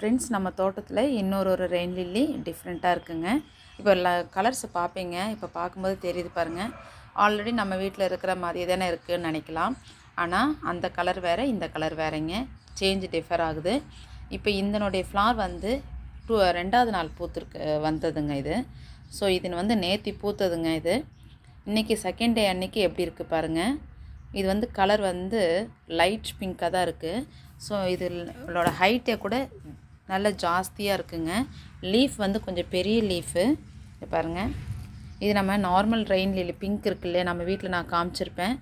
Friends, நம்ம தோட்டத்தில் இன்னொரு ரெயின் லில்லி டிஃப்ரெண்ட்டாக இருக்குங்க. இப்போ கலர்ஸ் பார்ப்பீங்க. இப்போ பார்க்கும்போது தெரியுது பாருங்கள். ஆல்ரெடி நம்ம வீட்டில் இருக்கிற மாதிரி தானே இருக்குதுன்னு நினைக்கலாம். ஆனால் அந்த கலர் வேறு, இந்த கலர் வேறுங்க. சேஞ்ச் டிஃபர் ஆகுது. இப்போ இதனுடைய ஃப்ளார் வந்து 2வது நாள் வந்ததுங்க இது. ஸோ இது வந்து நேற்று பூத்ததுங்க இது. இன்றைக்கி செகண்ட் டே அன்றைக்கி எப்படி இருக்குது பாருங்கள். இது வந்து கலர் வந்து லைட் பிங்காக தான் இருக்குது. ஸோ இதோட ஹைட்டே கூட நல்ல ஜாஸ்தியாக இருக்குங்க. லீஃப் வந்து கொஞ்சம் பெரிய லீஃபு பாருங்கள். இது நம்ம நார்மல் ரெயின் லில்லி பிங்க் இருக்கு இல்லையா, நம்ம வீட்டில் நான் காமிச்சிருப்பேன்.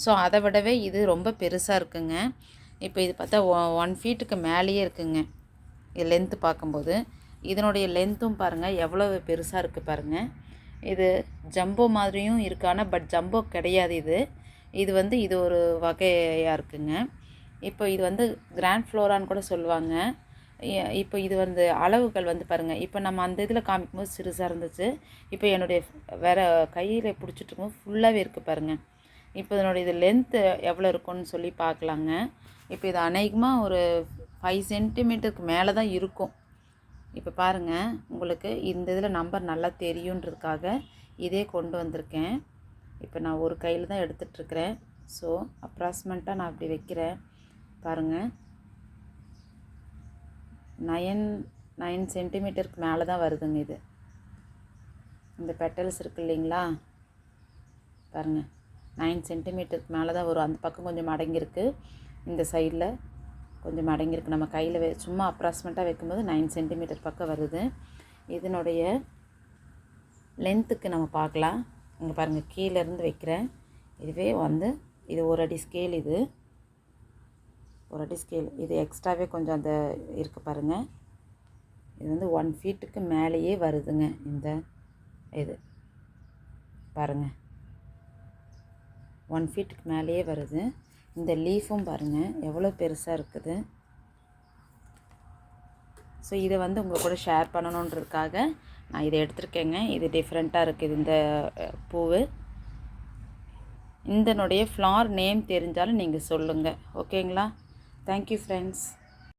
ஸோ அதை விடவே இது ரொம்ப பெருசாக இருக்குங்க. இப்போ இது பார்த்தா 1 ஃபீட்டுக்கு மேலேயே இருக்குங்க. இது லென்த்து பார்க்கும்போது இதனுடைய லென்த்தும் பாருங்கள் எவ்வளோ பெருசாக இருக்குது பாருங்கள். இது ஜம்போ மாதிரியும் இருக்கான, பட் ஜம்போ கிடையாது. இது வந்து இது ஒரு வகையாக இருக்குங்க. இப்போ இது வந்து கிராண்ட்ஃப்ளோரான்னு கூட சொல்லுவாங்க. இப்போ இது வந்து அளவுகள் வந்து பாருங்கள். இப்போ நம்ம அந்த இதில் காமிக்கும்போது சிறுசாக இருந்துச்சு. இப்போ என்னுடைய வேறு கையில் பிடிச்சிட்டு இருக்கும்போது ஃபுல்லாகவே இருக்குது பாருங்கள். இப்போ இதனுடைய இது லென்த்து எவ்வளோ இருக்குன்னு சொல்லி பார்க்கலாங்க. இப்போ இது அநேகமாக ஒரு 5 சென்டிமீட்டருக்கு மேலே தான் இருக்கும். இப்போ பாருங்கள், உங்களுக்கு இந்த இதில் நம்பர் நல்லா தெரியுன்றதுக்காக இதே கொண்டு வந்திருக்கேன். இப்போ நான் ஒரு கையில் தான் எடுத்துகிட்ருக்கிறேன். ஸோ அப்ராக்சிமேட்டாக நான் அப்படி வைக்கிறேன் பாருங்கள். 9 சென்டிமீட்டருக்கு மேலே தான் வருதுங்க. இது இந்த பெட்டல்ஸ் இருக்குது இல்லைங்களா, பாருங்கள் 9 சென்டிமீட்டருக்கு மேலே தான் வரும். அந்த பக்கம் கொஞ்சம் மடங்கியிருக்கு, இந்த சைடில் கொஞ்சம் மடங்கியிருக்கு. நம்ம கையில் சும்மா அப்ராக்சிமேட்டாக வைக்கும்போது 9 சென்டிமீட்டர் பக்கம் வருது. இதனுடைய லென்த்துக்கு நம்ம பார்க்கலாம். இங்கே பாருங்கள், கீழேருந்து வைக்கிறேன். இதுவே வந்து இது 1 அடி ஸ்கேல். இது 1 அடி ஸ்கேல். இது எக்ஸ்ட்ராவே கொஞ்சம் அந்த இருக்குது பாருங்கள். இது வந்து 1 ஃபீட்டுக்கு மேலேயே வருதுங்க. இந்த இது பாருங்கள் 1 ஃபீட்டுக்கு மேலேயே வருது. இந்த லீஃபும் பாருங்கள் எவ்வளோ பெருசாக இருக்குது. ஸோ இதை வந்து உங்கள் கூட ஷேர் பண்ணணுன்றதுக்காக நான் இதை எடுத்திருக்கேங்க. இது டிஃப்ரெண்ட்டாக இருக்குது இந்த பூவு. இதனுடைய ஃப்ளார் நேம் தெரிஞ்சாலும் நீங்கள் சொல்லுங்கள், ஓகேங்களா? Thank you friends.